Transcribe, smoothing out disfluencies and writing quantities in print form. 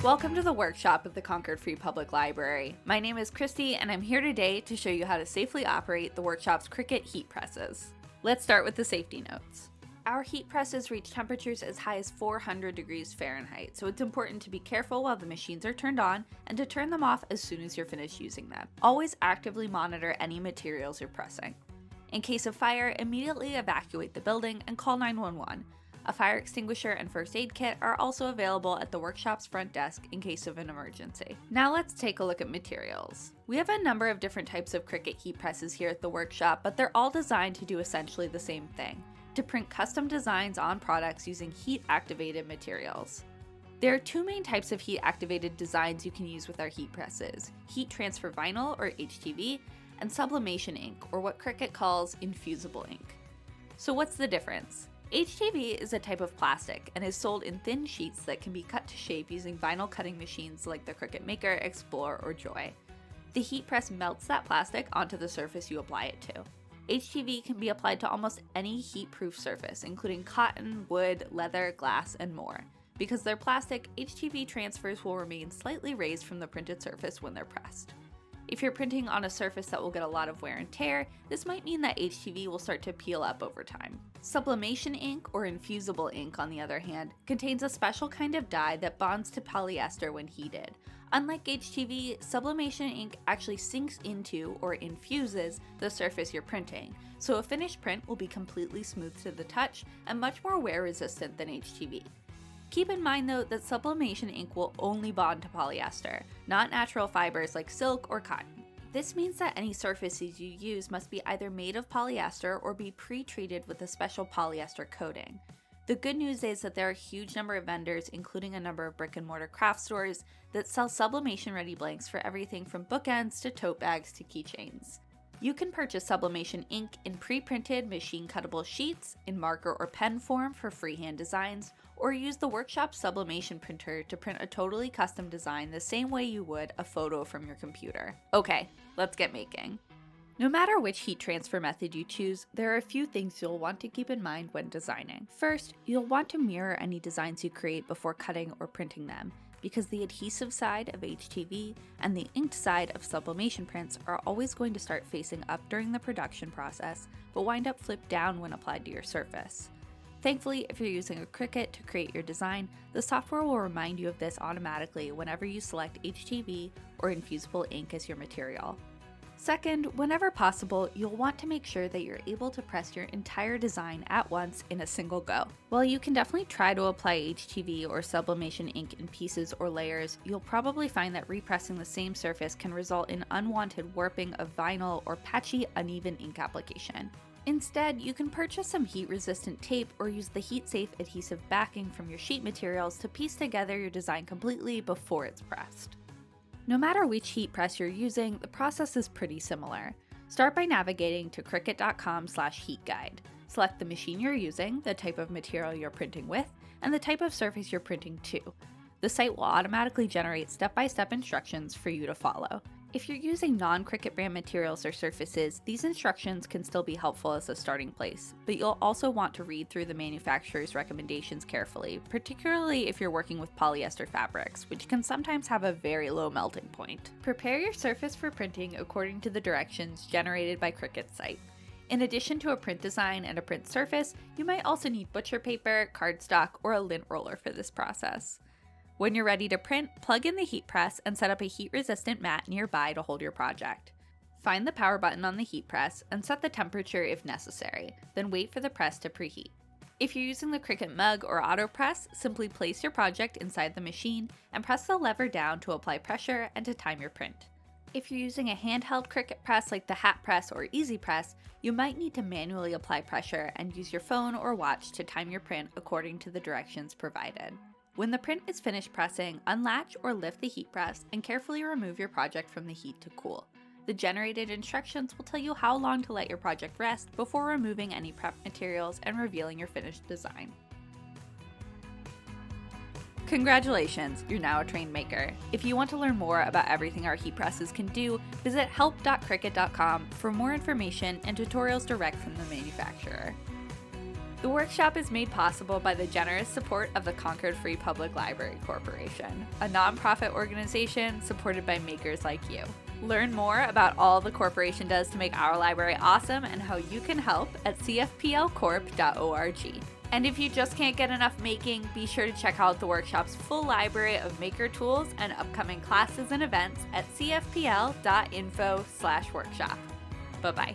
Welcome to the workshop of the Concord Free Public Library. My name is Christy, and I'm here today to show you how to safely operate the workshop's Cricut heat presses. Let's start with the safety notes. Our heat presses reach temperatures as high as 400 degrees Fahrenheit, so it's important to be careful while the machines are turned on and to turn them off as soon as you're finished using them. Always actively monitor any materials you're pressing. In case of fire, immediately evacuate the building and call 911. A fire extinguisher and first aid kit are also available at the workshop's front desk in case of an emergency. Now let's take a look at materials. We have a number of different types of Cricut heat presses here at the workshop, but they're all designed to do essentially the same thing: to print custom designs on products using heat-activated materials. There are two main types of heat-activated designs you can use with our heat presses: heat transfer vinyl, or HTV, and sublimation ink, or what Cricut calls infusible ink. So what's the difference? HTV is a type of plastic and is sold in thin sheets that can be cut to shape using vinyl cutting machines like the Cricut Maker, Explore, or Joy. The heat press melts that plastic onto the surface you apply it to. HTV can be applied to almost any heat-proof surface, including cotton, wood, leather, glass, and more. Because they're plastic, HTV transfers will remain slightly raised from the printed surface when they're pressed. If you're printing on a surface that will get a lot of wear and tear, this might mean that HTV will start to peel up over time. Sublimation ink, or infusible ink, on the other hand, contains a special kind of dye that bonds to polyester when heated. Unlike HTV, sublimation ink actually sinks into or infuses the surface you're printing, so a finished print will be completely smooth to the touch and much more wear resistant than HTV. Keep in mind though that sublimation ink will only bond to polyester, not natural fibers like silk or cotton. This means that any surfaces you use must be either made of polyester or be pre-treated with a special polyester coating. The good news is that there are a huge number of vendors, including a number of brick and mortar craft stores, that sell sublimation ready blanks for everything from bookends to tote bags to keychains. You can purchase sublimation ink in pre-printed machine-cuttable sheets, in marker or pen form for freehand designs, or use the workshop sublimation printer to print a totally custom design the same way you would a photo from your computer. Okay, let's get making. No matter which heat transfer method you choose, there are a few things you'll want to keep in mind when designing. First, you'll want to mirror any designs you create before cutting or printing them, because the adhesive side of HTV and the inked side of sublimation prints are always going to start facing up during the production process, but wind up flipped down when applied to your surface. Thankfully, if you're using a Cricut to create your design, the software will remind you of this automatically whenever you select HTV or infusible ink as your material. Second, whenever possible, you'll want to make sure that you're able to press your entire design at once in a single go. While you can definitely try to apply HTV or sublimation ink in pieces or layers, you'll probably find that repressing the same surface can result in unwanted warping of vinyl or patchy, uneven ink application. Instead, you can purchase some heat-resistant tape or use the heat-safe adhesive backing from your sheet materials to piece together your design completely before it's pressed. No matter which heat press you're using, the process is pretty similar. Start by navigating to cricut.com/heatguide. Select the machine you're using, the type of material you're printing with, and the type of surface you're printing to. The site will automatically generate step-by-step instructions for you to follow. If you're using non-Cricut brand materials or surfaces, these instructions can still be helpful as a starting place, but you'll also want to read through the manufacturer's recommendations carefully, particularly if you're working with polyester fabrics, which can sometimes have a very low melting point. Prepare your surface for printing according to the directions generated by Cricut's site. In addition to a print design and a print surface, you might also need butcher paper, cardstock, or a lint roller for this process. When you're ready to print, plug in the heat press and set up a heat-resistant mat nearby to hold your project. Find the power button on the heat press and set the temperature if necessary, then wait for the press to preheat. If you're using the Cricut mug or AutoPress, simply place your project inside the machine and press the lever down to apply pressure and to time your print. If you're using a handheld Cricut press like the Hat Press or Easy Press, you might need to manually apply pressure and use your phone or watch to time your print according to the directions provided. When the print is finished pressing, unlatch or lift the heat press and carefully remove your project from the heat to cool. The generated instructions will tell you how long to let your project rest before removing any prep materials and revealing your finished design. Congratulations, you're now a trained maker. If you want to learn more about everything our heat presses can do, visit help.cricut.com for more information and tutorials direct from the manufacturer. The workshop is made possible by the generous support of the Concord Free Public Library Corporation, a nonprofit organization supported by makers like you. Learn more about all the corporation does to make our library awesome and how you can help at cfpl.info. And if you just can't get enough making, be sure to check out the workshop's full library of maker tools and upcoming classes and events at cfpl.info/workshop. Bye-bye.